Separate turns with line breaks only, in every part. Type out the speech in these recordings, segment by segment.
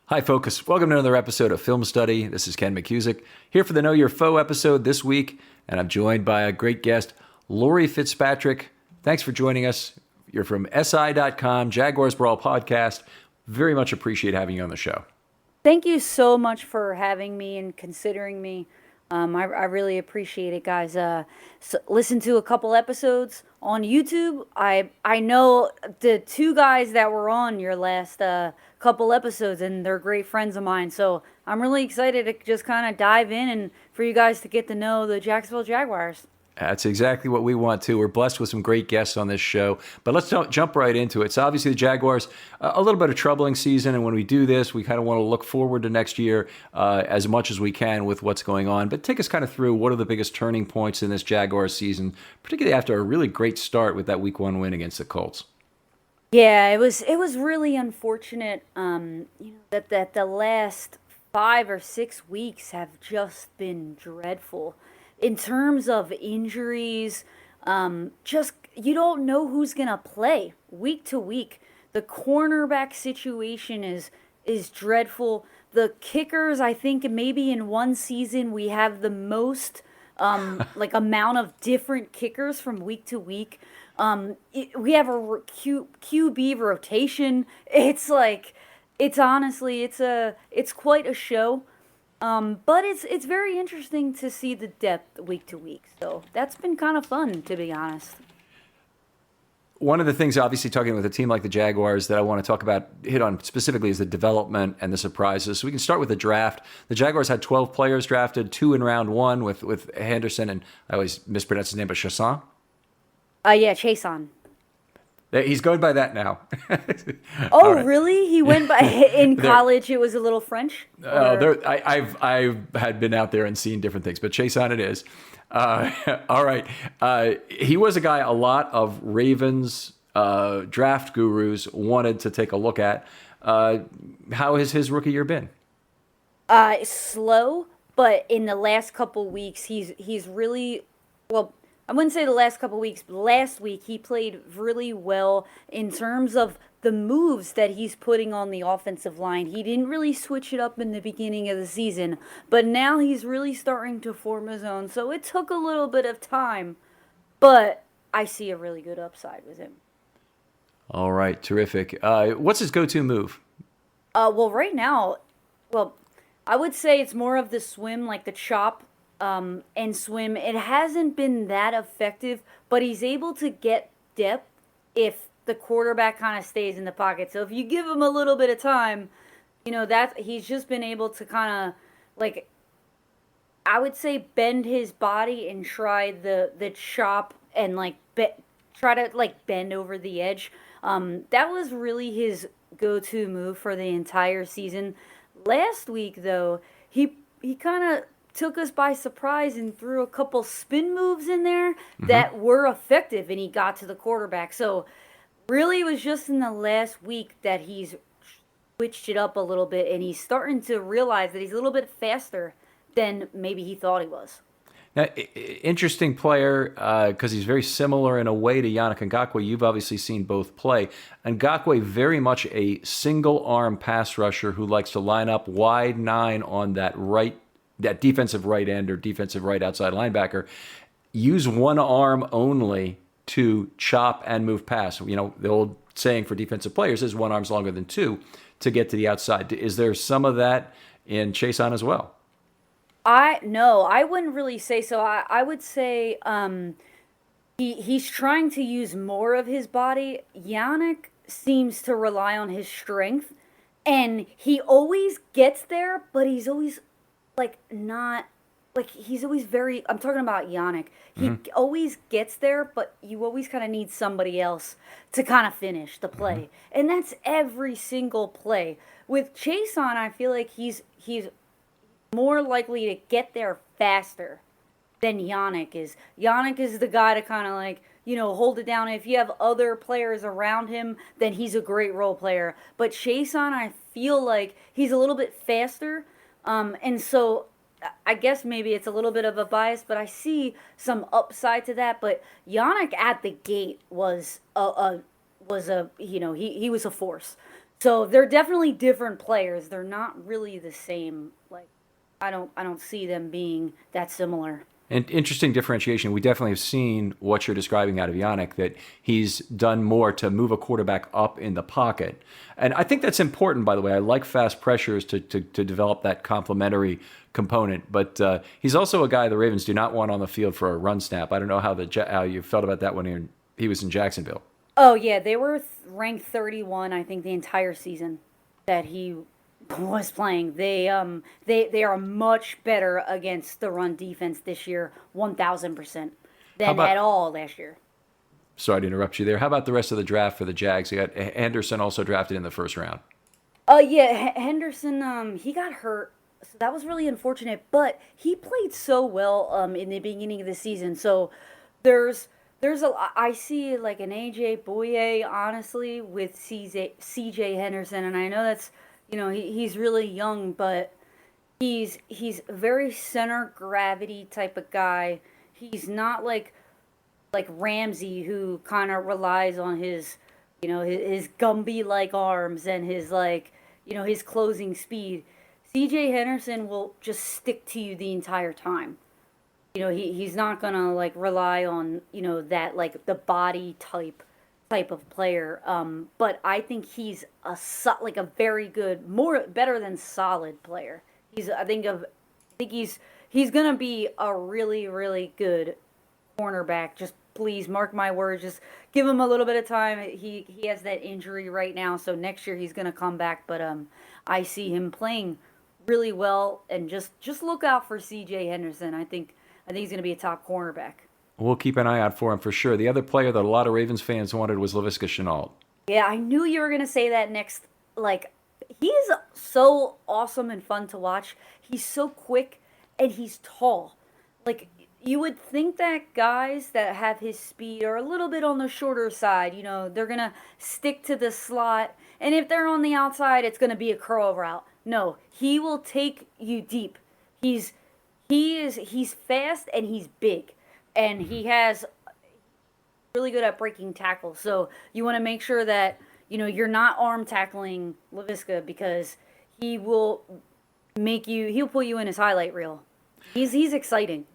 Hi, folks. Welcome to another episode of Filmstudy. This is Ken McCusick, here for the Know Your Foe episode this week, and I'm joined by a great guest, Laurie Fitzpatrick. Thanks for joining us. You're from SI.com, Jaguars Brawl podcast. Very much appreciate having you on the show.
Thank you so much for having me and considering me. I really appreciate it, guys. Listen to a couple episodes on YouTube. I know the two guys that were on your last couple episodes, and they're great friends of mine. So I'm really excited to just kind of dive in and for you guys to get to know the Jacksonville Jaguars.
That's exactly what we want to. We're blessed with some great guests on this show, but let's jump right into it. So obviously the Jaguars, a little bit of troubling season, and when we do this, we kind of want to look forward to next year as much as we can with what's going on. But take us kind of through what are the biggest turning points in this Jaguars season, particularly after a really great start with that Week 1 win against the Colts.
Yeah, it was really unfortunate. That the last 5 or 6 weeks have just been dreadful. In terms of injuries, just you don't know who's gonna play week to week. The cornerback situation is dreadful. The kickers, I think maybe in one season we have the most amount of different kickers from week to week. We have a QB rotation. It's honestly it's quite a show. But it's very interesting to see the depth week to week. So that's been kind of fun, to be honest.
One of the things, obviously, talking with a team like the Jaguars that I want to hit on specifically is the development and the surprises. So we can start with the draft. The Jaguars had 12 players drafted, 2 in round 1 with Henderson, and I always mispronounce his name, but Chasson?
Yeah, Chason.
He's going by that now.
Oh, right. Really? He went by in college. It was a little French.
I've had been out there and seen different things, but Chason it is. All right. He was a guy a lot of Ravens draft gurus wanted to take a look at. How has his rookie year been?
Slow, but in the last couple weeks, he's really well. I wouldn't say the last couple weeks, but last week he played really well in terms of the moves that he's putting on the offensive line. He didn't really switch it up in the beginning of the season, but now he's really starting to form his own. So it took a little bit of time, but I see a really good upside with him.
All right, terrific. What's his go-to move?
Right now, I would say it's more of the swim, like the chop. And swim. It hasn't been that effective, but he's able to get depth if the quarterback kind of stays in the pocket. So if you give him a little bit of time, that he's just been able to kind of I would say bend his body and try the chop and try to bend over the edge. That was really his go-to move for the entire season. Last week though, he kind of took us by surprise and threw a couple spin moves in there that were effective, and he got to the quarterback. So really it was just in the last week that he's switched it up a little bit, and he's starting to realize that he's a little bit faster than maybe he thought he was.
Now, interesting player because he's very similar in a way to Yannick Ngakoue. You've obviously seen both play. Ngakoue, very much a single-arm pass rusher who likes to line up wide 9 on that defensive right end or defensive right outside linebacker, use one arm only to chop and move pass. The old saying for defensive players is one arm's longer than two to get to the outside. Is there some of that in Chason as well?
No, I wouldn't really say so. I would say he's trying to use more of his body. Yannick seems to rely on his strength, and he always gets there, but he's always he's always I'm talking about Yannick. He always gets there, but you always kind of need somebody else to kind of finish the play. And that's every single play. With Chason, I feel like he's more likely to get there faster than Yannick is. Yannick is the guy to kind of hold it down. If you have other players around him, then he's a great role player. But Chason, I feel like he's a little bit faster. And so I guess maybe it's a little bit of a bias, but I see some upside to that. But Yannick at the gate was he was a force. So they're definitely different players. They're not really the same. Like I don't see them being that similar.
And interesting differentiation. We definitely have seen what you're describing out of Yannick, that he's done more to move a quarterback up in the pocket. And I think that's important, by the way. I like fast pressures to develop that complementary component. But he's also a guy the Ravens do not want on the field for a run snap. I don't know how you felt about that when he was in Jacksonville.
Oh yeah, they were ranked 31, I think, the entire season that he was playing. They are much better against the run defense this year, 1,000%
How
than at
about,
all last year.
sorry to interrupt you there. How about the rest of the draft for the Jags? You got Henderson also drafted in the first round.
Yeah, Henderson, he got hurt, so that was really unfortunate. But he played so well, in the beginning of the season. So there's I see like an AJ Bouye honestly with CJ Henderson, and I know that's he's really young, but he's a very center gravity type of guy. He's not like Ramsey, who kind of relies on his Gumby like arms and his his closing speed. CJ Henderson will just stick to you the entire time. He's not gonna like rely on that like the body type of player. But I think he's like a very good, more better than solid player. I think he's gonna be a really really good cornerback. Just please mark my words. Just give him a little bit of time. He has that injury right now, so next year he's gonna come back. But I see him playing really well, and just look out for C.J. Henderson. I think he's gonna be a top cornerback.
We'll keep an eye out for him for sure. The other player that a lot of Ravens fans wanted was Laviska Shenault.
Yeah, I knew you were gonna say that next. Like, he is so awesome and fun to watch. He's so quick and he's tall. Like, you would think that guys that have his speed are a little bit on the shorter side. They're gonna stick to the slot, and if they're on the outside, it's gonna be a curl route. No, he will take you deep. He's he's fast and he's big, and he has really good at breaking tackles. So you want to make sure that you're not arm tackling Laviska, because he will he'll put you in his highlight reel. He's exciting.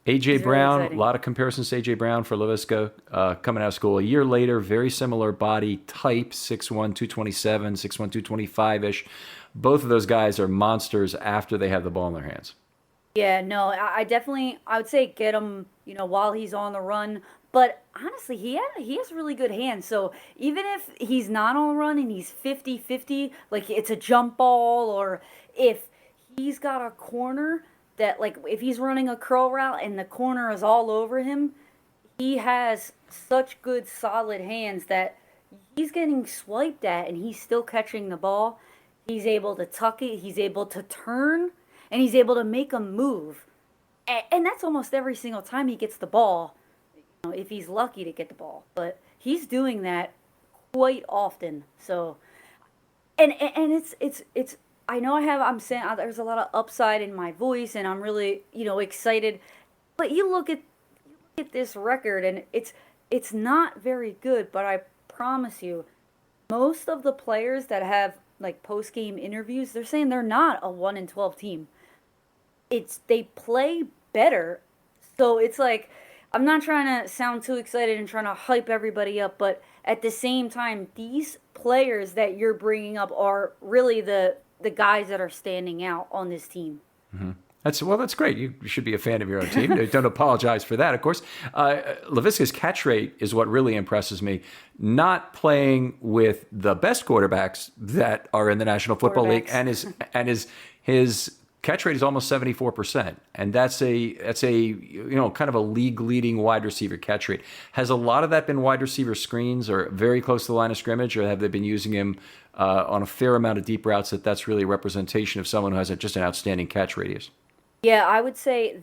AJ
He's really
Brown, a
exciting.
lot of comparisons to AJ Brown for Laviska coming out of school. A year later, very similar body type, 6'1", 227, 6'1", 225-ish. Both of those guys are monsters after they have the ball in their hands.
Yeah, no, I would say get him, while he's on the run. But honestly, he has really good hands. So even if he's not on the run and he's 50-50, like it's a jump ball, or if he's got a corner that, like, if he's running a curl route and the corner is all over him, he has such good solid hands that he's getting swiped at and he's still catching the ball. He's able to tuck it, he's able to turn, and he's able to make a move. And that's almost every single time he gets the ball, if he's lucky to get the ball. But he's doing that quite often. So, and it's I know I'm saying there's a lot of upside in my voice, and I'm really excited. But you look at this record, and it's not very good. But I promise you, most of the players that have like post game interviews, they're saying they're not a 1-12 team. They play better. So it's like, I'm not trying to sound too excited and trying to hype everybody up, but at the same time, these players that you're bringing up are really the guys that are standing out on this team.
That's great. You should be a fan of your own team. Don't apologize for that, of course. Laviska's catch rate is what really impresses me. Not playing with the best quarterbacks that are in the National Football League, and his catch rate is almost 74%, and that's a kind of a league leading wide receiver catch rate. Has a lot of that been wide receiver screens or very close to the line of scrimmage, or have they been using him on a fair amount of deep routes that's really a representation of someone who has just an outstanding catch radius?
Yeah, I would say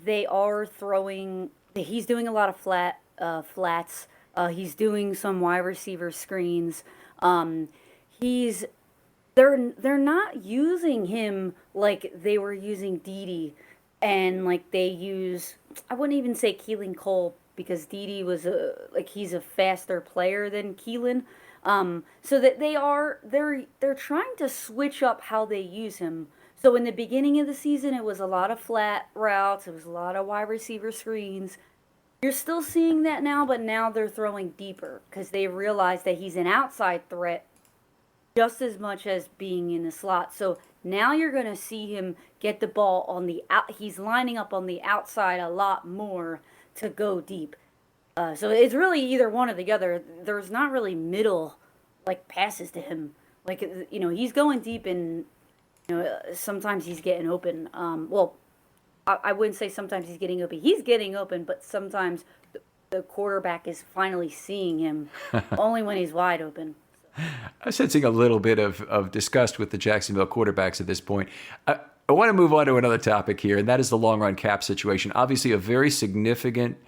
he's doing a lot of flats. He's doing some wide receiver screens. He's they're not using him like they were using Dede, and like they use, I wouldn't even say Keelan Cole, because Dede was he's a faster player than Keelan. So that they're trying to switch up how they use him. So in the beginning of the season, it was a lot of flat routes, it was a lot of wide receiver screens. You're still seeing that now, but now they're throwing deeper because they realize that he's an outside threat just as much as being in the slot. So now you're going to see him get the ball on the out. He's lining up on the outside a lot more to go deep. So it's really either one or the other. There's not really middle like passes to him. Like he's going deep and sometimes he's getting open. Well, I wouldn't say sometimes he's getting open. He's getting open, but sometimes the quarterback is finally seeing him only when he's wide open.
I'm sensing a little bit of disgust with the Jacksonville quarterbacks at this point. I want to move on to another topic here, and that is the long run cap situation. Obviously, a very significant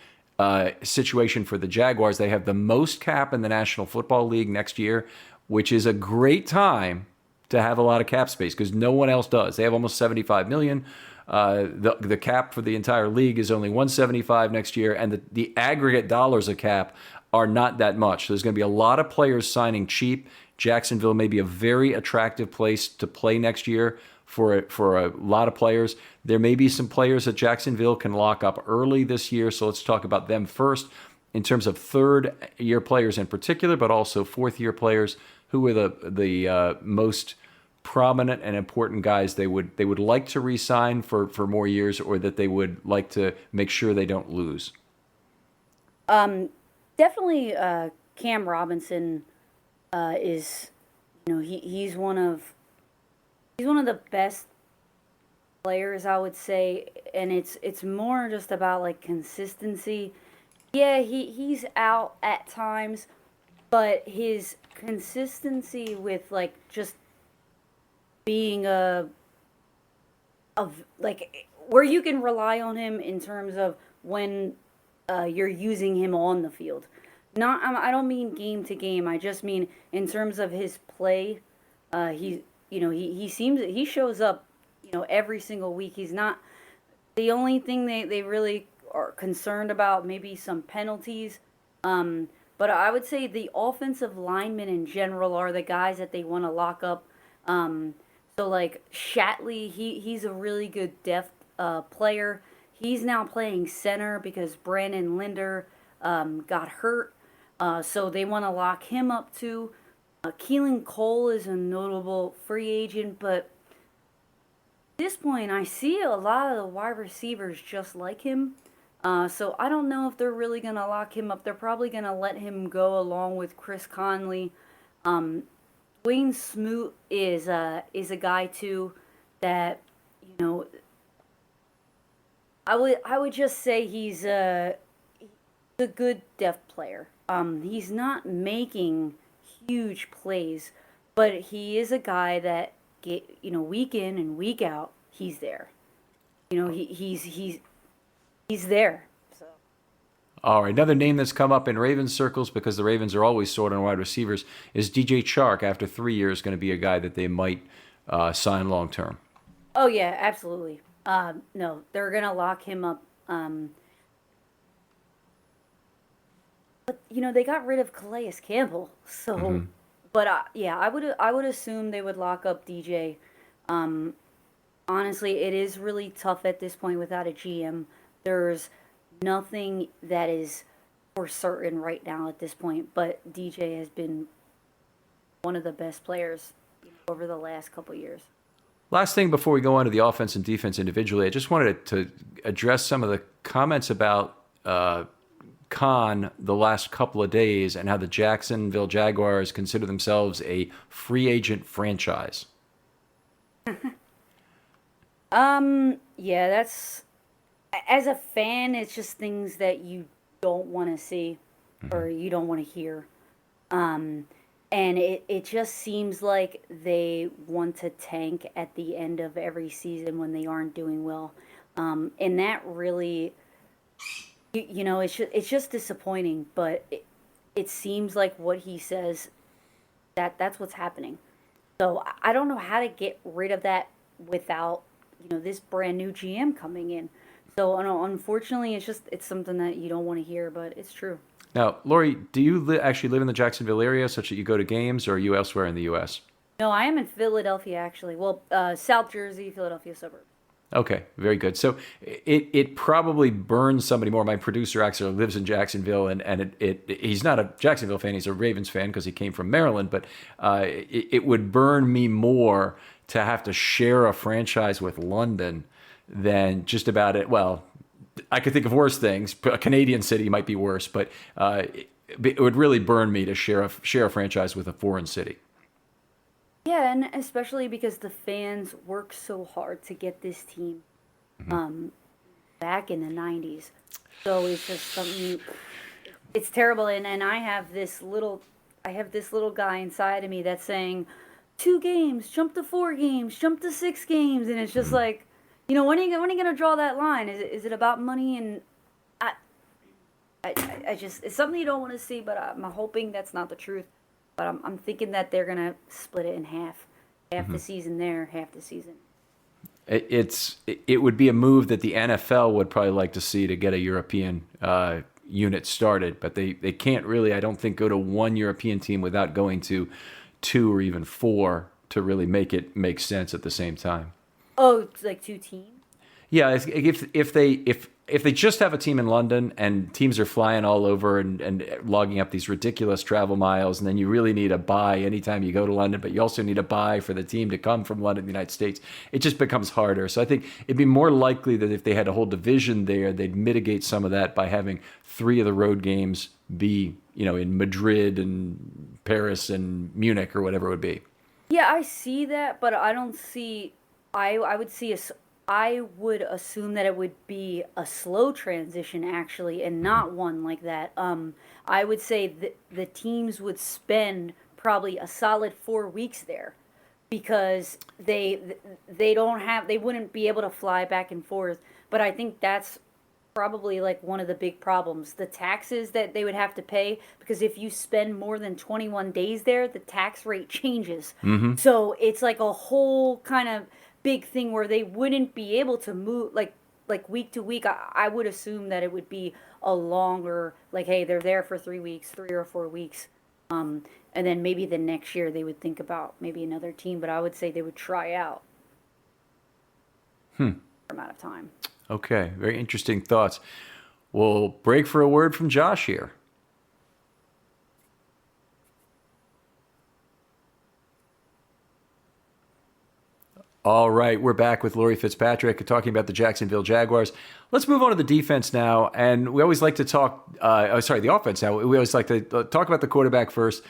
situation for the Jaguars. They have the most cap in the National Football League next year, which is a great time to have a lot of cap space because no one else does. They have almost $75 million. The cap for the entire league is only $175 next year, and the aggregate dollars of cap are not that much. So there's going to be a lot of players signing cheap. Jacksonville may be a very attractive place to play next year for a lot of players. There may be some players that Jacksonville can lock up early this year, so let's talk about them first. In terms of third-year players in particular, but also fourth-year players, who are the most prominent and important guys they would like to re-sign for more years, or that they would like to make sure they don't lose?
Definitely, Cam Robinson is, he's one of the best players, I would say, and it's more just about like consistency. Yeah, he's out at times, but his consistency with like just being like where you can rely on him in terms of when you're using him on the field. Not, I don't mean game to game. I just mean in terms of his play. He shows up, every single week. He's not the only thing they really are concerned about. Maybe some penalties. But I would say the offensive linemen in general are the guys that they want to lock up. So like Shatley, he's a really good depth player. He's now playing center because Brandon Linder got hurt. So they want to lock him up too. Keelan Cole is a notable free agent, but at this point, I see a lot of the wide receivers just like him. So I don't know if they're really going to lock him up. They're probably going to let him go along with Chris Conley. Dwayne Smoot is a guy too that I would just say he's a good depth player. He's not making huge plays, but he is a guy that week in and week out he's there. He's there. So.
All right, another name that's come up in Ravens circles, because the Ravens are always short on wide receivers, is DJ Chark. After 3 years, going to be a guy that they might sign long term.
Oh yeah, absolutely. No, they're gonna lock him up. But they got rid of Calais Campbell, so. Mm-hmm. But yeah, I would assume they would lock up DJ. Honestly, it is really tough at this point without a GM. There's nothing that is for certain right now at this point, but DJ has been one of the best players over the last couple of years.
Last thing before we go on to the offense and defense individually, I just wanted to address some of the comments about Khan the last couple of days and how the Jacksonville Jaguars consider themselves a free agent franchise.
Yeah, that's, as a fan, it's just things that you don't want to see or you don't want to hear. And it just seems like they want to tank at the end of every season when they aren't doing well. And that really, it's just disappointing, but it seems like what he says, that's what's happening. So I don't know how to get rid of that without, this brand new GM coming in. So unfortunately, it's something that you don't want to hear, but it's true.
Now, Laurie, do you actually live in the Jacksonville area such that you go to games, or are you elsewhere in the U.S.?
No, I am in Philadelphia actually. Well, South Jersey, Philadelphia suburb.
Okay, very good. So it probably burns somebody more. My producer actually lives in Jacksonville, and he's not a Jacksonville fan. He's a Ravens fan because he came from Maryland. But it would burn me more to have to share a franchise with London than just about it. Well, I could think of worse things. A Canadian city might be worse, but it would really burn me to share a franchise with a foreign city.
Yeah, and especially because the fans work so hard to get this team um, back in the 90s. So it's just something, it's terrible. And I have this little guy inside of me that's saying, 2 games, jump to 4 games, jump to 6 games. And it's just like, when are you going to draw that line? Is it about money? And I, I just, it's something you don't want to see, but I'm hoping that's not the truth. But I'm thinking that they're going to split it in half. Half the season there, half the season.
It would be a move that the NFL would probably like to see to get a European unit started, but they can't really, I don't think, go to one European team without going to 2 or even 4 to really make it make sense at the same time.
Oh, it's like 2 teams?
Yeah, if they just have a team in London and teams are flying all over and logging up these ridiculous travel miles, and then you really need a buy anytime you go to London, but you also need a buy for the team to come from London to the United States, it just becomes harder. So I think it'd be more likely that if they had a whole division there, they'd mitigate some of that by having 3 of the road games be, in Madrid and Paris and Munich or whatever it would be.
Yeah, I see that, but I don't see. I would see I would assume that it would be a slow transition actually, and not one like that. I would say that the teams would spend probably a solid 4 weeks there, because they wouldn't be able to fly back and forth. But I think that's probably like one of the big problems, the taxes that they would have to pay, because if you spend more than 21 days there, the tax rate changes. So it's like a whole kind of big thing where they wouldn't be able to move like week to week. I would assume that it would be a longer, like, hey, they're there for 3 weeks, 3 or 4 weeks, and then maybe the next year they would think about maybe another team. But I would say they would try out for amount of time.
Okay, very interesting thoughts. We'll break for a word from Josh here. All right, we're back with Laurie Fitzpatrick talking about the Jacksonville Jaguars. Let's move on to the defense now, and we always like to talk. The offense now. We always like to talk about the quarterback first.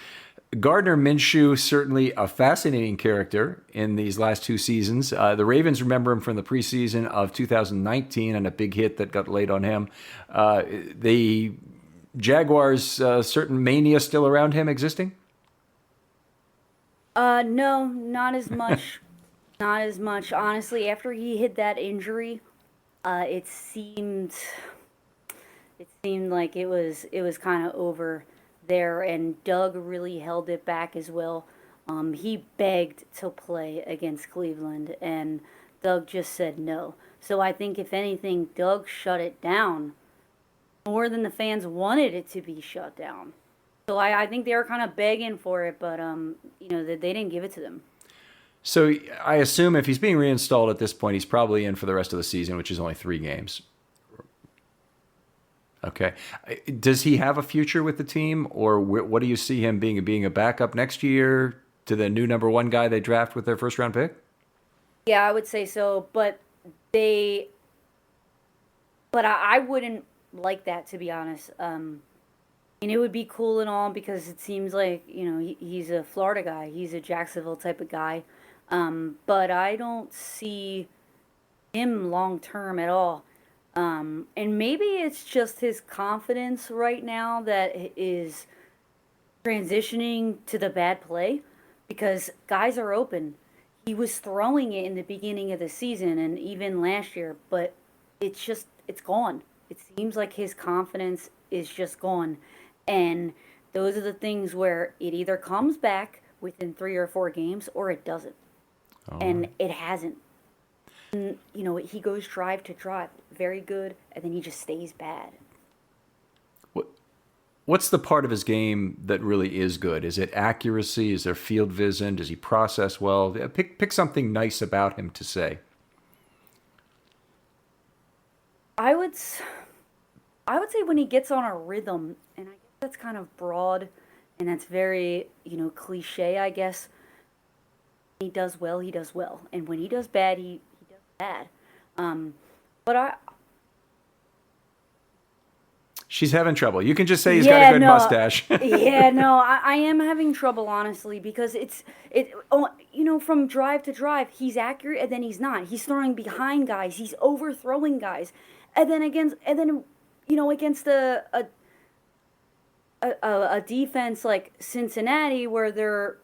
Gardner Minshew, certainly a fascinating character in these last 2 seasons. The Ravens remember him from the preseason of 2019 and a big hit that got laid on him. The Jaguars, certain mania still around him existing?
No, not as much. Not as much. Honestly, after he hit that injury, it seemed like it was kind of over there, and Doug really held it back as well. He begged to play against Cleveland, and Doug just said no. So I think, if anything, Doug shut it down more than the fans wanted it to be shut down. So I think they were kind of begging for it, but they didn't give it to them.
So I assume if he's being reinstalled at this point, he's probably in for the rest of the season, which is only 3 games. Okay. Does he have a future with the team, or what do you see him being a backup next year to the new number 1 guy they draft with their first round pick?
Yeah, I would say so, but I wouldn't like that, to be honest. And it would be cool and all, because it seems like, he's a Florida guy. He's a Jacksonville type of guy. But I don't see him long term at all. And maybe it's just his confidence right now that is transitioning to the bad play, because guys are open. He was throwing it in the beginning of the season and even last year, but it's gone. It seems like his confidence is just gone. And those are the things where it either comes back within 3 or 4 games, or it doesn't. And it hasn't. And, he goes drive to drive, very good, and then he just stays bad.
What's the part of his game that really is good? Is it accuracy? Is there field vision? Does he process well? Pick something nice about him to say.
I would s- I would say when he gets on a rhythm, and I guess that's kind of broad, and that's very cliche. I guess he does well. He does well, and when he does bad, he does bad. Um, but I
She's having trouble. You can just say he's got a
Yeah,
good
no,
mustache.
yeah, no, I am having trouble honestly because from drive to drive, he's accurate and then he's not. He's throwing behind guys. He's overthrowing guys, against a defense like Cincinnati where they're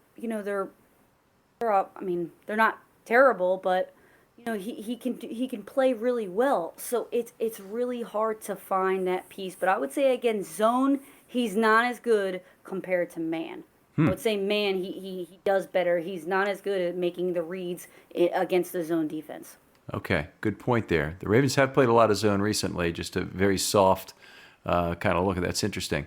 not terrible, but he can play really well. So it's really hard to find that piece. But I would say again, zone, he's not as good compared to man. I would say man, he does better. He's not as good at making the reads against the zone defense.
Okay, good point there. The Ravens have played a lot of zone recently, just a very soft kind of look at that's interesting.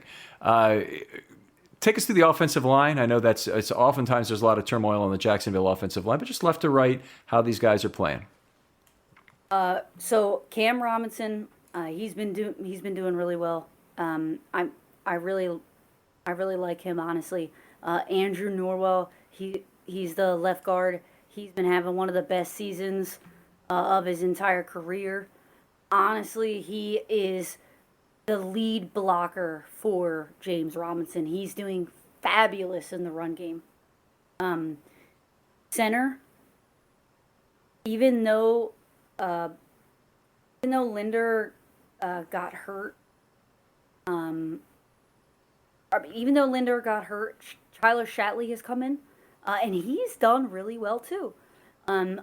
Take us through the offensive line. I know it's oftentimes there's a lot of turmoil on the Jacksonville offensive line, but just left to right, how these guys are playing.
So Cam Robinson, he's been doing really well. I really I really like him honestly. Andrew Norwell, he's the left guard. He's been having one of the best seasons of his entire career. Honestly, he is the lead blocker for James Robinson. He's doing fabulous in the run game. Center, even though uh, even though Linder got hurt, um, even though Linder got hurt, Tyler Shatley has come in, and he's done really well too. Um,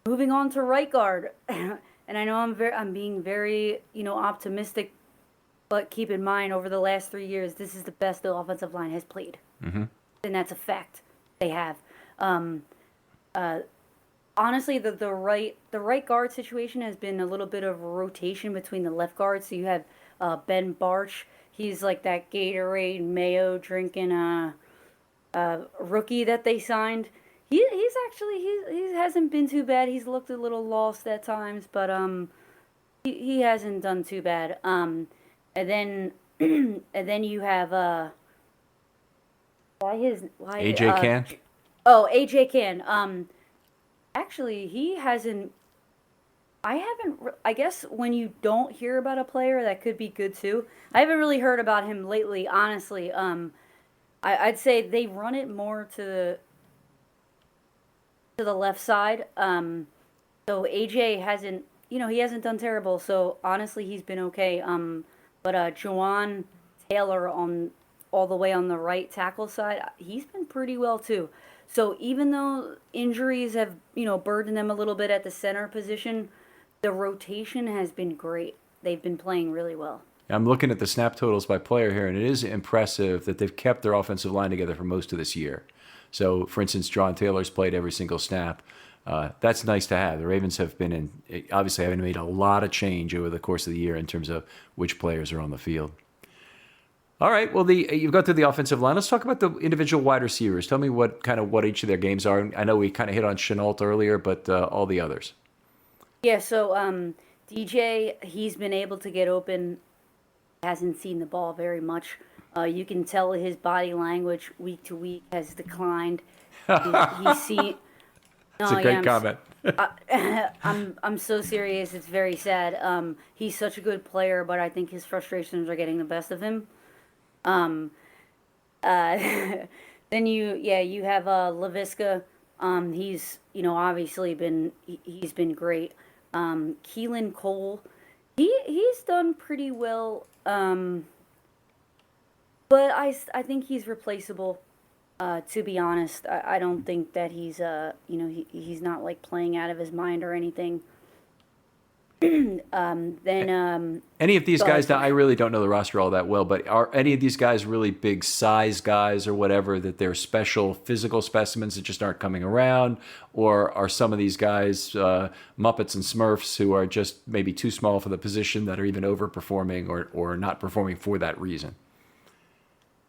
Moving on to right guard, and I know I'm being very optimistic, but keep in mind over the last 3 years, this is the best the offensive line has played, and that's a fact. They have. Um, uh, Honestly, the right guard situation has been a little bit of a rotation between the left guards. So you have Ben Barch. He's like that Gatorade Mayo drinking rookie that they signed. He's actually he hasn't been too bad. He's looked a little lost at times, but he hasn't done too bad. And then and then you have why
AJ Can?
AJ Can. Actually, he hasn't. I haven't. I guess when you don't hear about a player, that could be good too. I haven't really heard about him lately, honestly. I'd say they run it more to the left side. So AJ hasn't. He hasn't done terrible. So honestly, he's been okay. But Jawan Taylor on all the way on the right tackle side, he's been pretty well too. So even though injuries have, burdened them a little bit at the center position, the rotation has been great. They've been playing really well.
I'm looking at the snap totals by player here, and it is impressive that they've kept their offensive line together for most of this year. So, for instance, John Taylor's played every single snap. That's nice to have. The Ravens have obviously haven't made a lot of change over the course of the year in terms of which players are on the field. All right. Well, you've got through the offensive line. Let's talk about the individual wide receivers. Tell me what each of their games are. I know we kind of hit on Chenault earlier, but all the others.
Yeah, so DJ, he's been able to get open, hasn't seen the ball very much. You can tell his body language week to week has declined. He's seen.
It's
No,
a
yeah,
great comment.
I'm so serious. It's very sad. He's such a good player, but I think his frustrations are getting the best of him. Um, uh, then you have Laviska. He's obviously he's been great. Keelan Cole, he's done pretty well. But I think he's replaceable. To be honest, I don't think that he's he's not like playing out of his mind or anything.
Any of these
Go
guys,
ahead,
now I
finish.
really don't know the roster all that well, but are any of these guys really big size guys or whatever, that they're special physical specimens that just aren't coming around? Or are some of these guys Muppets and Smurfs who are just maybe too small for the position, that are even overperforming or not performing for that reason?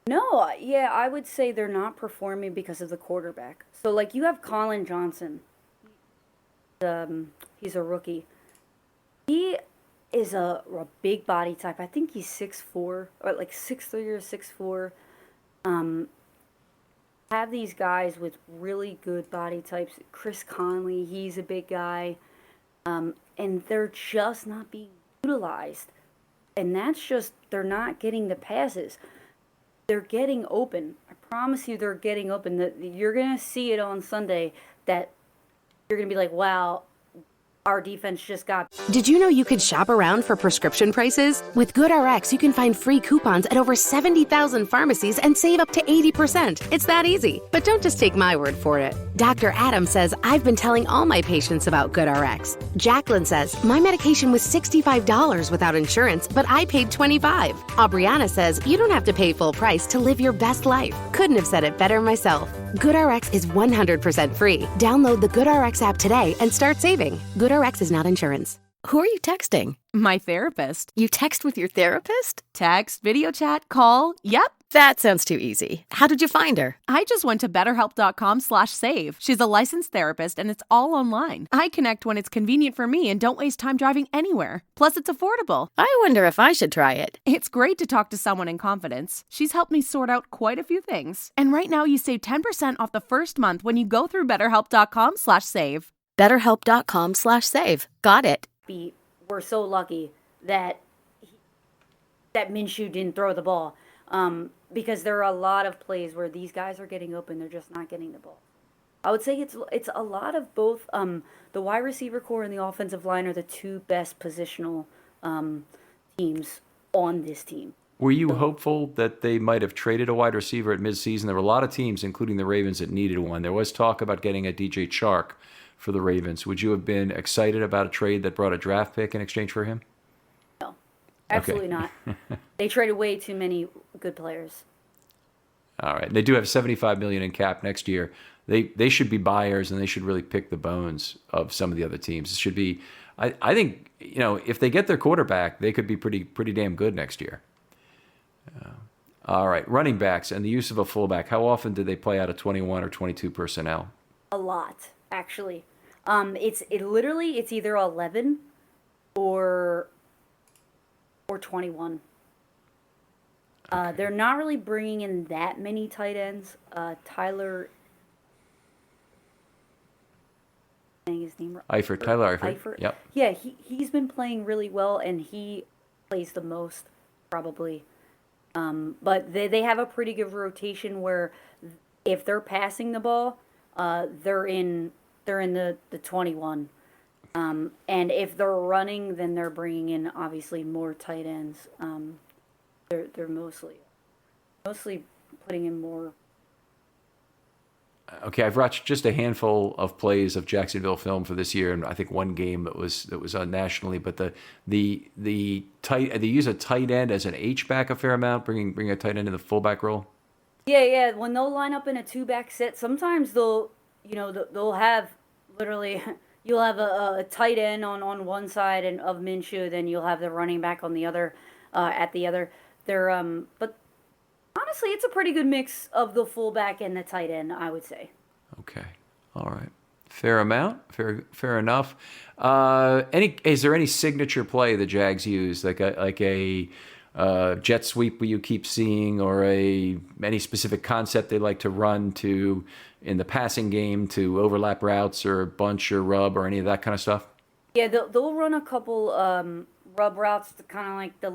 No, yeah, I would say they're not performing because of the quarterback. So like you have Colin Johnson. He's a rookie. He is a big body type. I think he's 6'4", or like 6'3" or 6'4". Have these guys with really good body types. Chris Conley, he's a big guy. And they're just not being utilized. And that's just, they're not getting the passes. They're getting open. I promise you they're getting open. That you're going to see it on Sunday, that you're going to be like, wow, our defense just got.
Did you know you could shop around for prescription prices? With GoodRx, you can find free coupons at over 70,000 pharmacies and save up to 80%. It's that easy. But don't just take my word for it. Dr. Adam says, I've been telling all my patients about GoodRx. Jacqueline says, my medication was $65 without insurance, but I paid $25. Aubriana says, you don't have to pay full price to live your best life. Couldn't have said it better myself. GoodRx is 100% free. Download the GoodRx app today and start saving. GoodRx is not insurance. Who are you texting?
My therapist.
You text with your therapist?
Text, video chat, call. Yep.
That sounds too easy. How did you find her?
I just went to betterhelp.com/save. She's a licensed therapist and it's all online. I connect when it's convenient for me and don't waste time driving anywhere. Plus, it's affordable.
I wonder if I should try it.
It's great to talk to someone in confidence. She's helped me sort out quite a few things. And right now you save 10% off the first month when you go through betterhelp.com/save.
BetterHelp.com/save. Got it.
We're so lucky that that Minshew didn't throw the ball, because there are a lot of plays where these guys are getting open, they're just not getting the ball. I would say it's a lot of both. The wide receiver core and the offensive line are the two best positional teams on this team.
Were you hopeful that they might have traded a wide receiver at midseason? There were a lot of teams, including the Ravens, that needed one. There was talk about getting a DJ Chark for the Ravens. Would you have been excited about a trade that brought a draft pick in exchange for him?
No, absolutely not. They traded way too many good players.
All right. They do have $75 million in cap next year. They should be buyers, and they should really pick the bones of some of the other teams. It should be, I think, if they get their quarterback, they could be pretty damn good next year. All right. Running backs and the use of a fullback. How often do they play out of 21 or 22 personnel?
A lot, actually. It's either 11 or 21.
Okay.
They're not really bringing in that many tight ends. Saying his name right.
Tyler Eifert.
Eifert.
Yep.
Yeah, he's been playing really well, and he plays the most probably. But they have a pretty good rotation where if they're passing the ball, they're in the 21. And if they're running, then they're bringing in obviously more tight ends. They're mostly putting in more.
Okay, I've watched just a handful of plays of Jacksonville film for this year, and I think one game that was on nationally. But they use a tight end as an H back a fair amount, bring a tight end in the fullback role.
Yeah. When they'll line up in a two-back set, sometimes they'll have literally you'll have a tight end on one side and of Minshew, then you'll have the running back on the other at the other. But honestly, it's a pretty good mix of the fullback and the tight end, I would say.
Okay, all right, fair amount, fair enough. Is there any signature play the Jags use, like a jet sweep you keep seeing, or any specific concept they like to run in the passing game to overlap routes or bunch or rub or any of that kind of stuff?
Yeah, they'll run a couple rub routes to kind of like the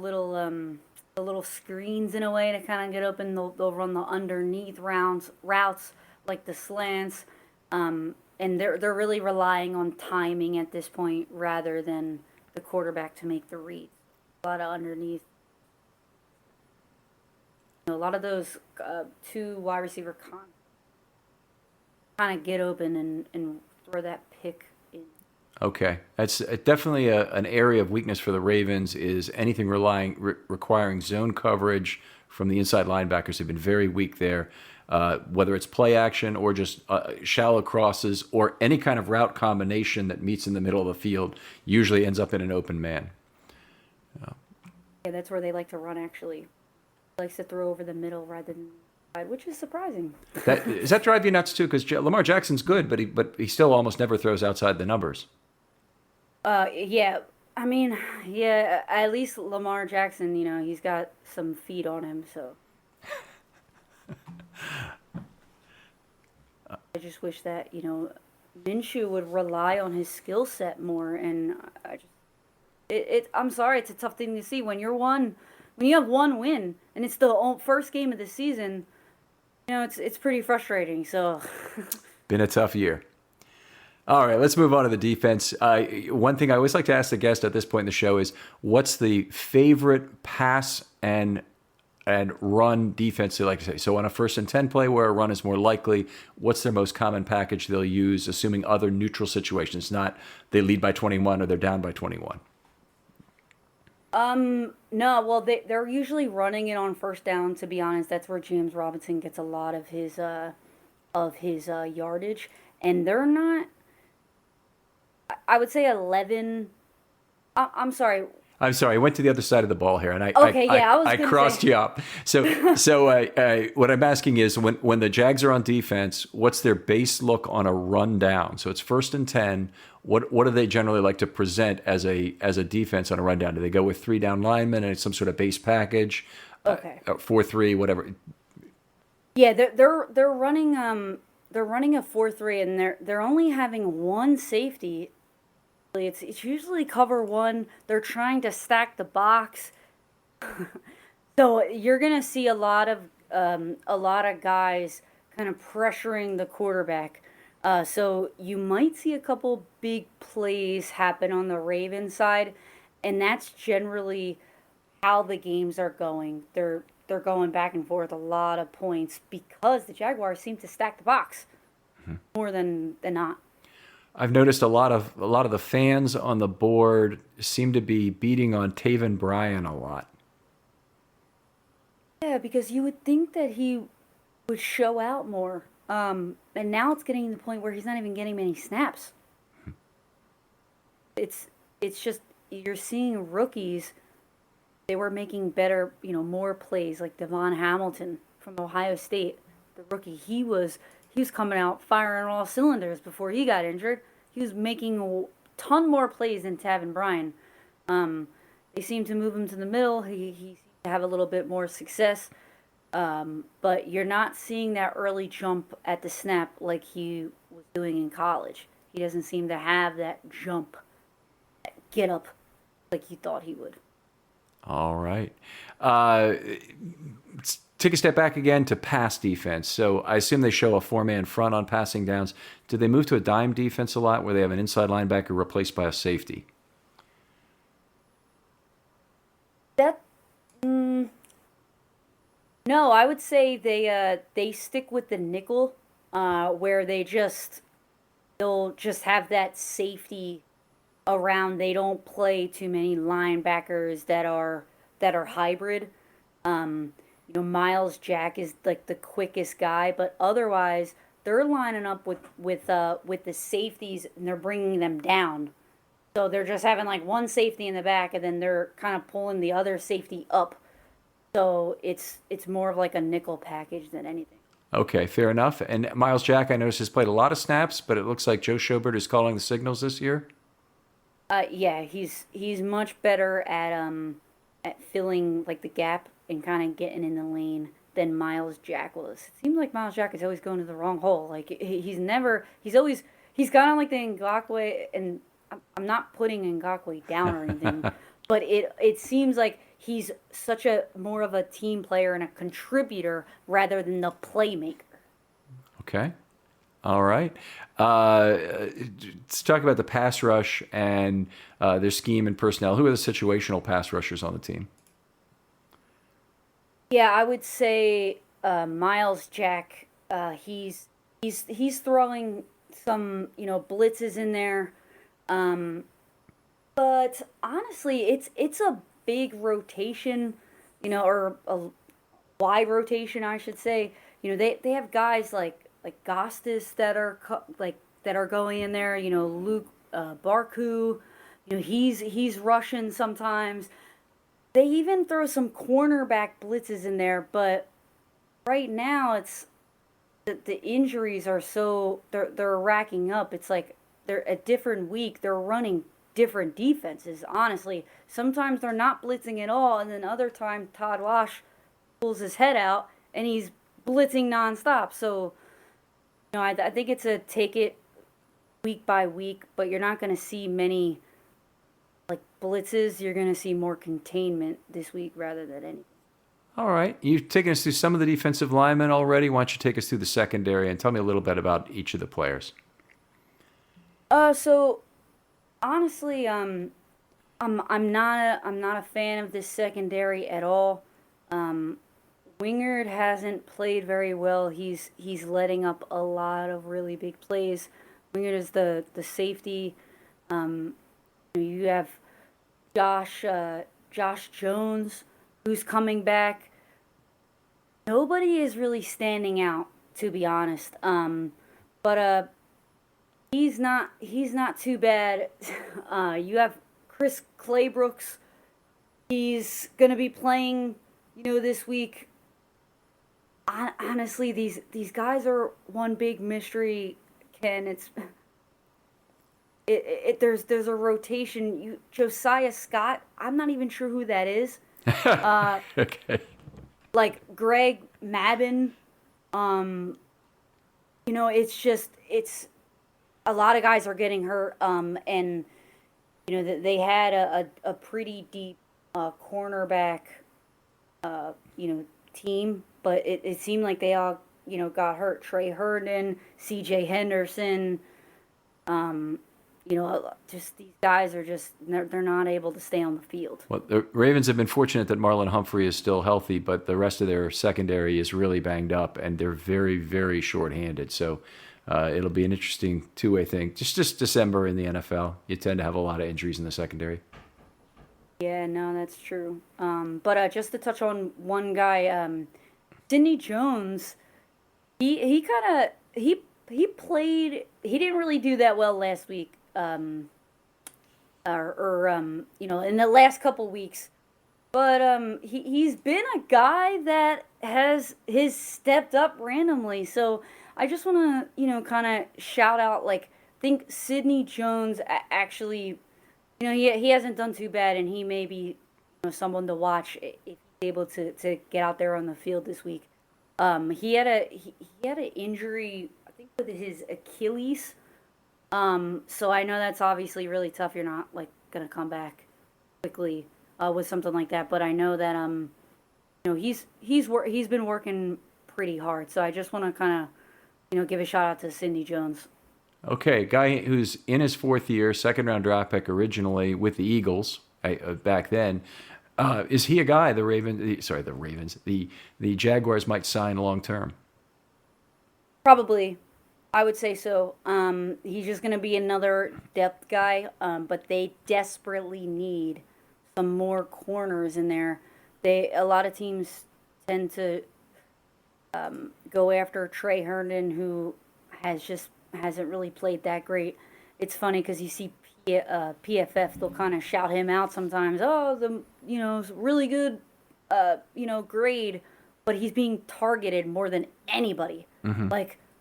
little screens in a way to kind of get open. They'll run the underneath routes like the slants, and they're really relying on timing at this point rather than the quarterback to make the read. A lot of underneath. A lot of those two wide receiver kind of get open and throw that pick in.
Okay, that's definitely an area of weakness for the Ravens. Is anything requiring zone coverage from the inside linebackers? They've been very weak there. Whether it's play action or just shallow crosses or any kind of route combination that meets in the middle of the field, usually ends up in an open man.
Yeah, that's where they like to run. Actually, likes to throw over the middle rather than side, which is surprising.
Does that drive you nuts too? Because Lamar Jackson's good, but he still almost never throws outside the numbers.
Yeah. I mean, yeah. At least Lamar Jackson, he's got some feet on him, so. I just wish that Minshew would rely on his skill set more, and I'm sorry, it's a tough thing to see when you have one win and it's the first game of the season. It's pretty frustrating. So,
been a tough year. All right, let's move on to the defense. One thing I always like to ask the guest at this point in the show is, what's the favorite pass and run defense they like to say? So on a 1st and 10 play where a run is more likely, what's their most common package they'll use, assuming other neutral situations, not they lead by 21 or they're down by 21?
No, well, they're usually running it on 1st down, to be honest. That's where James Robinson gets a lot of his yardage. And they're not, I would say 11, I'm sorry.
I went to the other side of the ball here, and I crossed you up. So what I'm asking is, when the Jags are on defense, what's their base look on a run down? So it's 1st and 10. What do they generally like to present as a defense on a rundown? Do they go with 3 down linemen and some sort of base package?
Okay.
4-3, whatever.
Yeah, they're running a 4-3, and they're only having one safety. It's usually cover one. They're trying to stack the box. So you're gonna see a lot of guys kind of pressuring the quarterback. So you might see a couple big plays happen on the Ravens side, and that's generally how the games are going. They're going back and forth a lot of points because the Jaguars seem to stack the box more than not.
I've noticed a lot of the fans on the board seem to be beating on Taven Bryan a lot.
Yeah, because you would think that he would show out more. And now it's getting to the point where he's not even getting many snaps. It's just, you're seeing rookies, they were making better, more plays, like Devon Hamilton from Ohio State, the rookie. He was coming out firing all cylinders before he got injured. He was making a ton more plays than Taven Bryan. They seem to move him to the middle. He seems to have a little bit more success. But you're not seeing that early jump at the snap like he was doing in college. He doesn't seem to have that jump, that get up like you thought he would.
All right. Let's take a step back again to pass defense. So I assume they show a 4-man front on passing downs. Do they move to a dime defense a lot where they have an inside linebacker replaced by a safety?
No, I would say they stick with the nickel, where they'll just have that safety around. They don't play too many linebackers that are hybrid. Miles Jack is like the quickest guy, but otherwise they're lining up with the safeties and they're bringing them down. So they're just having like one safety in the back and then they're kind of pulling the other safety up. So it's more of like a nickel package than anything.
Okay, fair enough. And Miles Jack, I noticed, has played a lot of snaps, but it looks like Joe Schobert is calling the signals this year.
Yeah, he's much better at filling like the gap and kind of getting in the lane than Miles Jack was. It seems like Miles Jack is always going to the wrong hole. Like he's kind of like the Ngakoue, and I'm not putting Ngakoue down or anything, but it seems like he's such a more of a team player and a contributor rather than the playmaker.
Okay. All right. Let's talk about the pass rush and their scheme and personnel. Who are the situational pass rushers on the team?
Yeah, I would say Miles Jack. He's throwing some blitzes in there. But honestly, it's a big rotation, or a wide rotation, I should say. They have guys like Gostis that are going in there. Luke Barku, he's Russian sometimes. They even throw some cornerback blitzes in there, but right now it's the injuries are so they're racking up. It's like they're a different week. They're running different defenses. Honestly, sometimes they're not blitzing at all, and then other time Todd Wash pulls his head out and he's blitzing nonstop. So, I think it's a take it week by week, but you're not going to see many like blitzes. You're going to see more containment this week rather than any.
All right. You've taken us through some of the defensive linemen already. Why don't you take us through the secondary and tell me a little bit about each of the players?
So honestly, I'm not a fan of this secondary at all. Wingard hasn't played very well. He's letting up a lot of really big plays. Wingard is the safety. You have Josh Jones, who's coming back. Nobody is really standing out, to be honest. But he's not too bad. You have Chris Claybrooks. He's gonna be playing, this week. Honestly, these guys are one big mystery. Ken, there's a rotation. Josiah Scott. I'm not even sure who that is.
Okay.
Like Greg Mabin. It's a lot of guys are getting hurt. And they had a pretty deep cornerback team, but it seemed like they all got hurt. Trey Herndon, C.J. Henderson, just these guys are they're not able to stay on the field.
Well, the Ravens have been fortunate that Marlon Humphrey is still healthy, but the rest of their secondary is really banged up, and they're very, very short-handed. So it'll be an interesting two-way thing. Just December in the NFL, you tend to have a lot of injuries in the secondary.
Yeah, no, that's true. But just to touch on one guy, Sidney Jones, he played. He didn't really do that well last week. In the last couple weeks. But he's been a guy that has stepped up randomly. So I just want to kind of shout out, I think Sidney Jones actually, he hasn't done too bad, and he may be someone to watch if he's able to get out there on the field this week. He had an injury, I think, with his Achilles. So I know that's obviously really tough. You're not gonna come back quickly with something like that. But I know that he's been working pretty hard. So I just want to kind of give a shout out to Sidney Jones.
Okay, guy who's in his fourth year, second-round draft pick originally with the Eagles back then. Is he a guy the Jaguars might sign long term?
Probably. I would say so. He's just going to be another depth guy, but they desperately need some more corners in there. A lot of teams tend to go after Trey Herndon, who hasn't really played that great. It's funny because you see PFF, they'll kind of shout him out sometimes. Oh, really good, grade, but he's being targeted more than anybody. Mm-hmm.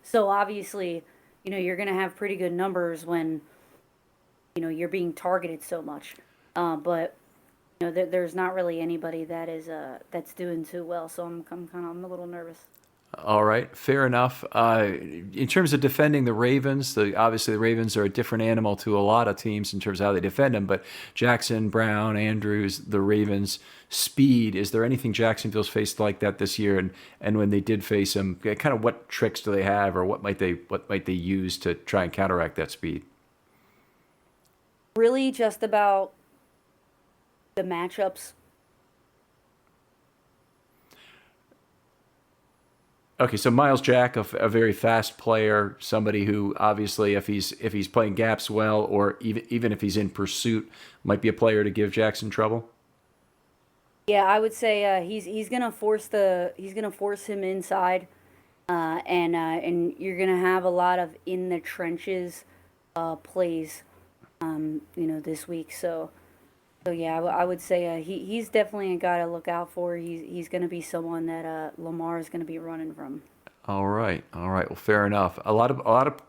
So obviously, you're going to have pretty good numbers when, you're being targeted so much. But there's not really anybody that is that's doing too well. So I'm a little nervous.
All right, fair enough. In terms of defending the Ravens, obviously the Ravens are a different animal to a lot of teams in terms of how they defend them. But Jackson, Brown, Andrews, the Ravens' speed. Is there anything Jacksonville's faced like that this year? And when they did face them, kind of what tricks do they have, or what might they use to try and counteract that speed?
Really, just about the matchups.
Okay, so Miles Jack, a very fast player, somebody who obviously, if he's playing gaps well, or even if he's in pursuit, might be a player to give Jackson trouble.
Yeah, I would say he's gonna force him inside, and you're gonna have a lot of in the trenches plays, this week. So yeah, I would say he's definitely a guy to look out for. He's gonna be someone that Lamar is gonna be running from.
All right, all right. Well, fair enough. A lot of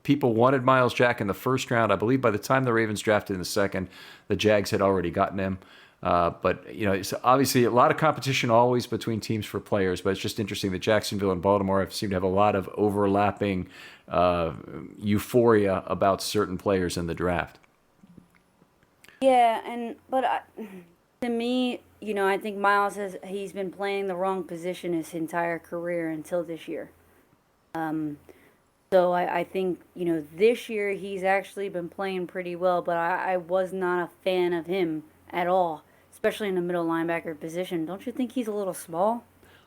people wanted Miles Jack in the first round. I believe by the time the Ravens drafted in the second, the Jags had already gotten him. But it's obviously a lot of competition always between teams for players. But it's just interesting that Jacksonville and Baltimore seem to have a lot of overlapping euphoria about certain players in the draft.
Yeah, to me, I think Miles he's been playing the wrong position his entire career until this year. So I think, this year he's actually been playing pretty well, but I was not a fan of him at all, especially in the middle linebacker position. Don't you think he's a little small?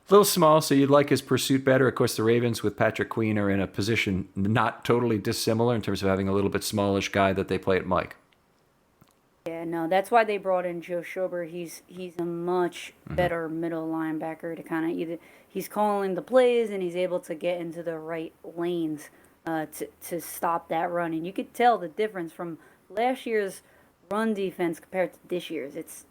A little small, so you'd like his pursuit better. Of course, the Ravens with Patrick Queen are in a position not totally dissimilar in terms of having a little bit smallish guy that they play at Mike.
Yeah, no, that's why they brought in Joe Schober. He's a much better middle linebacker to kind of he's calling the plays and he's able to get into the right lanes to stop that run. And you could tell the difference from last year's run defense compared to this year's. It's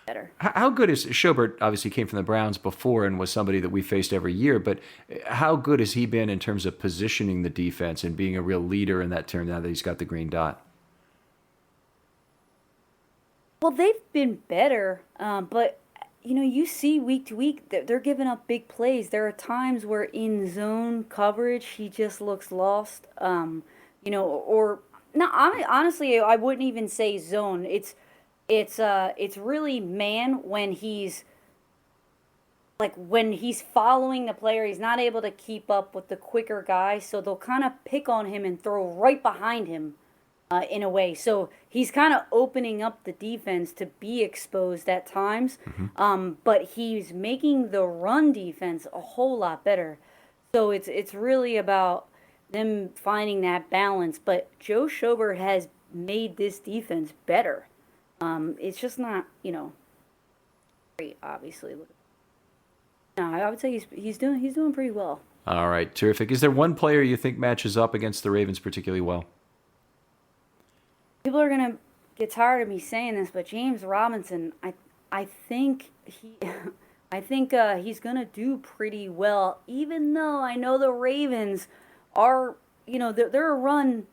better.
How good is Schobert? Obviously came from the Browns before and was somebody that we faced every year, but how good has he been in terms of positioning the defense and being a real leader in that term now that he's got the green dot?
Well, they've been better, but you see week to week they're giving up big plays. There are times where in zone coverage he just looks lost, or no. Honestly, I wouldn't even say zone. It's really man when he's following the player. He's not able to keep up with the quicker guy, so they'll kind of pick on him and throw right behind him. In a way. So he's kind of opening up the defense to be exposed at times, but he's making the run defense a whole lot better. So it's really about them finding that balance. But Joe Schobert has made this defense better. It's just not, great, obviously. No, I would say he's doing pretty well.
All right, terrific. Is there one player you think matches up against the Ravens particularly well?
People are gonna get tired of me saying this, but James Robinson, I think he's gonna do pretty well. Even though I know the Ravens are, they're a run.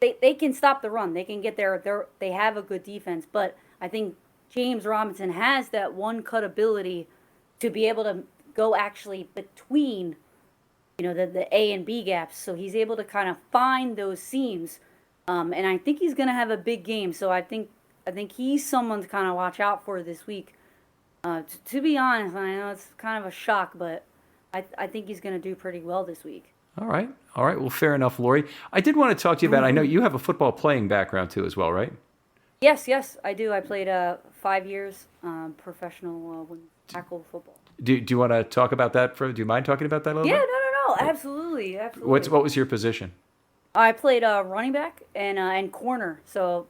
They can stop the run. They can get there. They have a good defense, but I think James Robinson has that one cut ability to be able to go actually between, the A and B gaps. So he's able to kind of find those seams. And I think he's going to have a big game, so I think he's someone to kind of watch out for this week. To be honest, I know it's kind of a shock, but I think he's going to do pretty well this week.
All right. Well, fair enough, Laurie. I did want to talk to you about, I know you have a football playing background too as well, right?
Yes, I do. I played 5 years professional tackle football.
Do you want to talk about that? Do you mind talking about that a little bit?
Yeah, no, absolutely.
What was your position?
I played running back and corner, so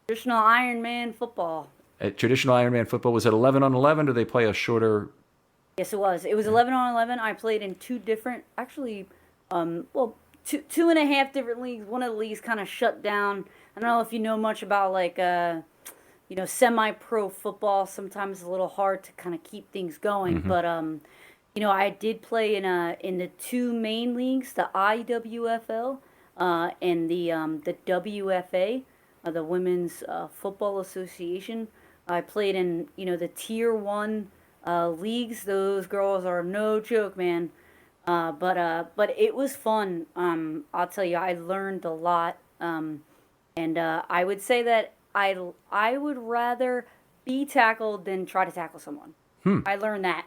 traditional Ironman football.
Traditional Ironman football, was it 11 on 11, or they play a shorter?
Yes, it was. It was 11 on 11. I played in two different, actually, two and a half different leagues. One of the leagues kind of shut down. I don't know if you know much about semi-pro football. Sometimes it's a little hard to kind of keep things going, but I did play in the two main leagues, the IWFL. And the WFA, the Women's Football Association. I played in, the Tier 1 leagues. Those girls are no joke, man. But it was fun. I'll tell you, I learned a lot. And I would say that I would rather be tackled than try to tackle someone. I learned that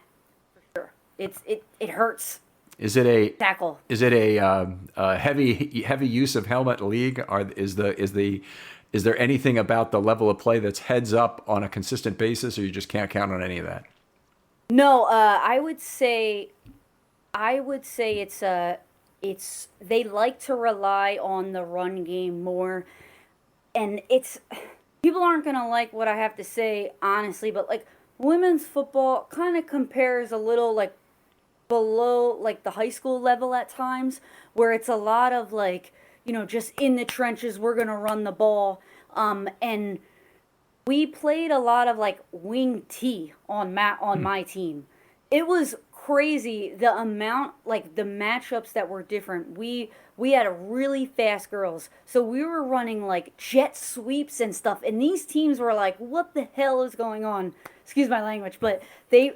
for sure. It hurts.
Is it a
tackle?
Is it a heavy use of helmet league? Is there anything about the level of play that's heads up on a consistent basis, or you just can't count on any of that?
No, I would say I would say it's they like to rely on the run game more, and it's people aren't gonna like what I have to say honestly, but like women's football kind of compares a little like below like the high school level at times, where it's a lot of like just in the trenches, we're gonna run the ball, and we played a lot of like wing T on my team. It was crazy the amount like the matchups that were different. We had a really fast girls. So we were running like jet sweeps and stuff, and these teams were like, "What the hell is going on?" Excuse my language, but they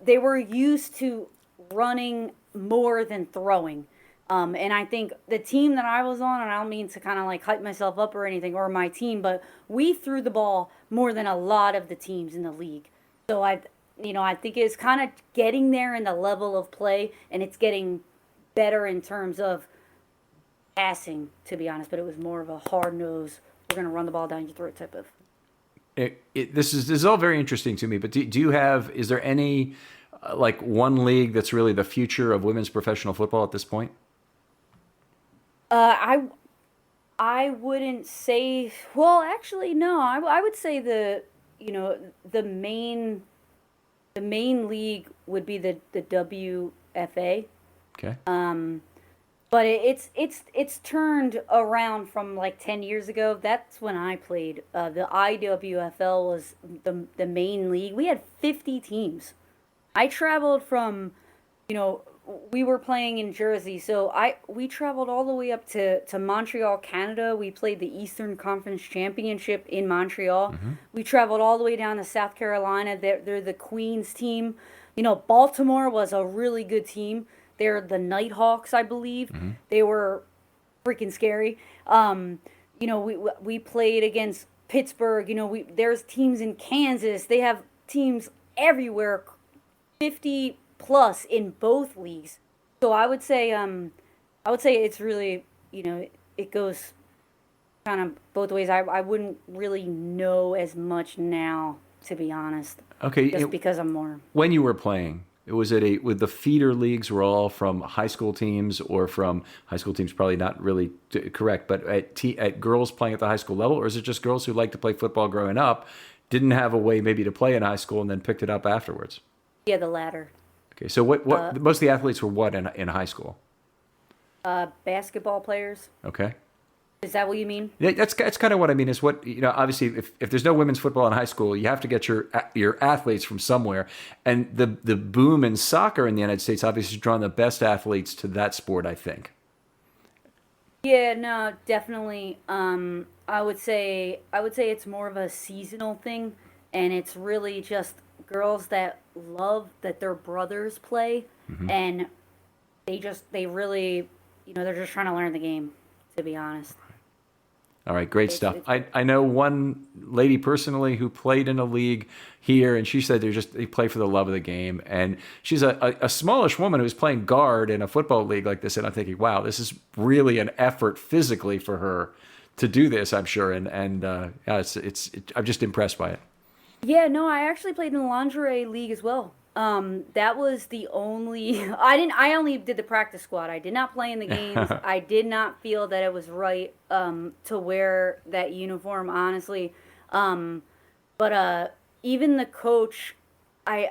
were used to running more than throwing. And I think the team that I was on, and I don't mean to kind of like hype myself up or anything, or my team, but we threw the ball more than a lot of the teams in the league. So I think it's kind of getting there in the level of play, and it's getting better in terms of passing, to be honest. But it was more of a hard nose, we're going to run the ball down your throat type of.
This is all very interesting to me, but do you have, is there any like one league that's really the future of women's professional football at this point?
I wouldn't say. Well, actually, no. I would say the main league would be the WFA.
Okay.
But it's turned around from like 10 years ago. That's when I played. The IWFL was the main league. We had 50 teams. I traveled from, we were playing in Jersey, so we traveled all the way up to Montreal, Canada. We played the Eastern Conference Championship in Montreal. Mm-hmm. We traveled all the way down to South Carolina. They're the Queens team. Baltimore was a really good team. They're the Nighthawks, I believe. Mm-hmm. They were freaking scary. We played against Pittsburgh. There's teams in Kansas. They have teams everywhere, 50 plus in both leagues. So I would say it's really, it goes kind of both ways. I wouldn't really know as much now, to be honest.
Okay.
Just because I'm more.
When you were playing, with the feeder leagues were all from high school teams, or from high school teams, probably not really correct, but at girls playing at the high school level, or is it just girls who liked to play football growing up, didn't have a way maybe to play in high school and then picked it up afterwards?
Yeah, the latter.
Okay, so what most of the athletes were what in high school?
Basketball players.
Okay.
Is that what you mean?
Yeah, that's kind of what I mean. Is what obviously, if there's no women's football in high school, you have to get your athletes from somewhere, and the boom in soccer in the United States obviously has drawn the best athletes to that sport, I think.
Yeah, no, definitely. I would say it's more of a seasonal thing, and it's really just girls that love that their brothers play, mm-hmm. and they really, they're just trying to learn the game, to be honest.
All right, great stuff. I know one lady personally who played in a league here, and she said they play for the love of the game. And she's a smallish woman who's playing guard in a football league like this. And I'm thinking, wow, this is really an effort physically for her to do this, I'm sure. And I'm just impressed by it.
Yeah, no, I actually played in the lingerie league as well. That was the only, I only did the practice squad. I did not play in the games. I did not feel that it was right, to wear that uniform, honestly. But even the coach, me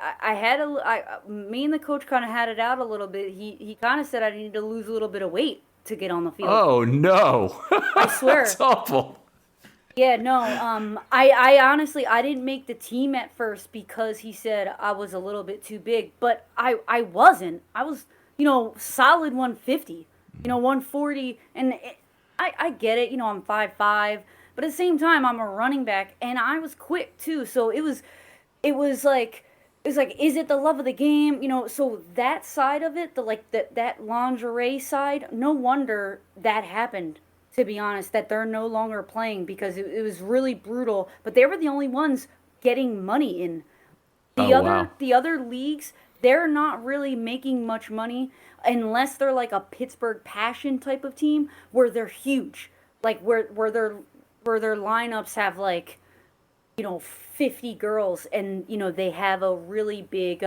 and the coach kind of had it out a little bit. He kind of said I needed to lose a little bit of weight to get on the field.
Oh, no.
I swear.
That's awful.
Yeah, no, I honestly, I didn't make the team at first because he said I was a little bit too big, but I wasn't. I was, solid 150, 140, and I get it, I'm 5'5", but at the same time, I'm a running back, and I was quick too, so it was like, is it the love of the game, so that side of it, that lingerie side, no wonder that happened. To be honest, that they're no longer playing because it was really brutal. But they were the only ones getting money in. The other leagues, they're not really making much money unless they're like a Pittsburgh Passion type of team where they're huge, like where their lineups have 50 girls, and they have a really big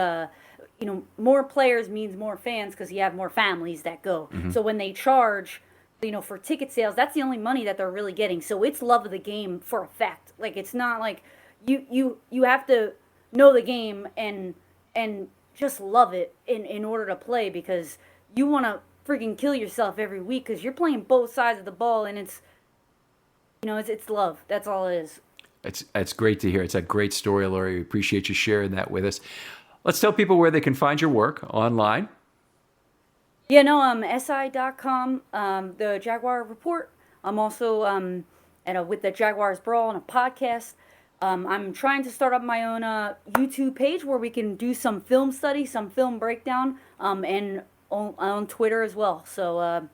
more players means more fans because you have more families that go. So when they charge, for ticket sales, that's the only money that they're really getting. So it's love of the game for a fact. Like, it's not like you have to know the game and just love it in order to play, because you want to freaking kill yourself every week because you're playing both sides of the ball, and it's love. That's all it is.
It's great to hear. It's a great story, Laurie. We appreciate you sharing that with us. Let's tell people where they can find your work online.
Yeah, no, SI.com, the Jaguar Report. I'm also with the Jaguars Brawl on a podcast. I'm trying to start up my own YouTube page where we can do some film study, some film breakdown, and on Twitter as well. So,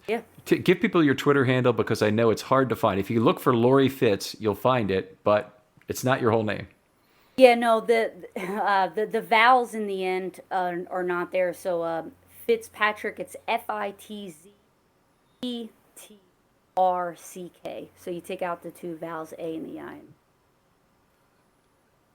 yeah.
Give people your Twitter handle, because I know it's hard to find. If you look for Laurie Fitz, you'll find it, but it's not your whole name.
Yeah, no, the vowels in the end are not there. So Fitzpatrick, it's Fitzpatrick. So you take out the two vowels, A and the I.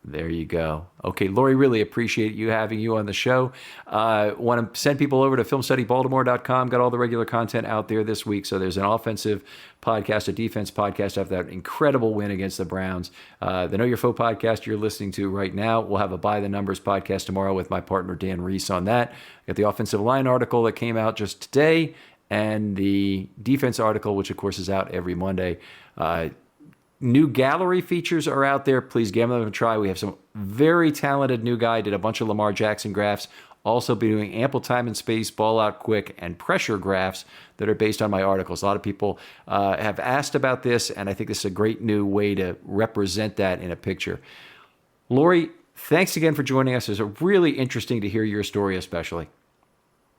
There you go. Okay, Laurie, really appreciate having you on the show. Want to send people over to filmstudybaltimore.com. Got all the regular content out there this week. So there's an offensive podcast, a defense podcast after that incredible win against the Browns. The Know Your Foe podcast you're listening to right now. We'll have a By the Numbers podcast tomorrow with my partner Dan Reese on that. Got the offensive line article that came out just today, and the defense article, which of course is out every Monday. New gallery features are out there. Please give them a try. We have some very talented new guy, did a bunch of Lamar Jackson graphs. Also be doing ample time and space, ball out quick, and pressure graphs that are based on my articles. A lot of people have asked about this, and I think this is a great new way to represent that in a picture. Laurie, thanks again for joining us. It's really interesting to hear your story, especially.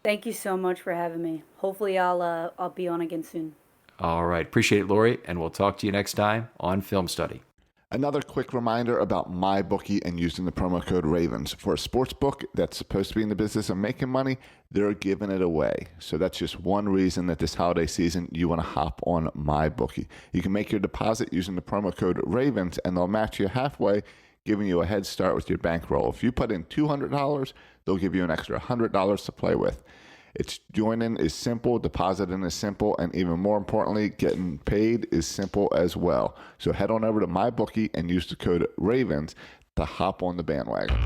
Thank you so much for having me. Hopefully I'll be on again soon.
All right. Appreciate it, Laurie, and we'll talk to you next time on Film Study.
Another quick reminder about MyBookie and using the promo code RAVENS. For a sports book that's supposed to be in the business of making money, they're giving it away. So that's just one reason that this holiday season you want to hop on MyBookie. You can make your deposit using the promo code RAVENS, and they'll match you halfway, giving you a head start with your bankroll. If you put in $200, they'll give you an extra $100 to play with. It's joining is simple, depositing is simple, and even more importantly, getting paid is simple as well. So head on over to MyBookie and use the code RAVENS to hop on the bandwagon.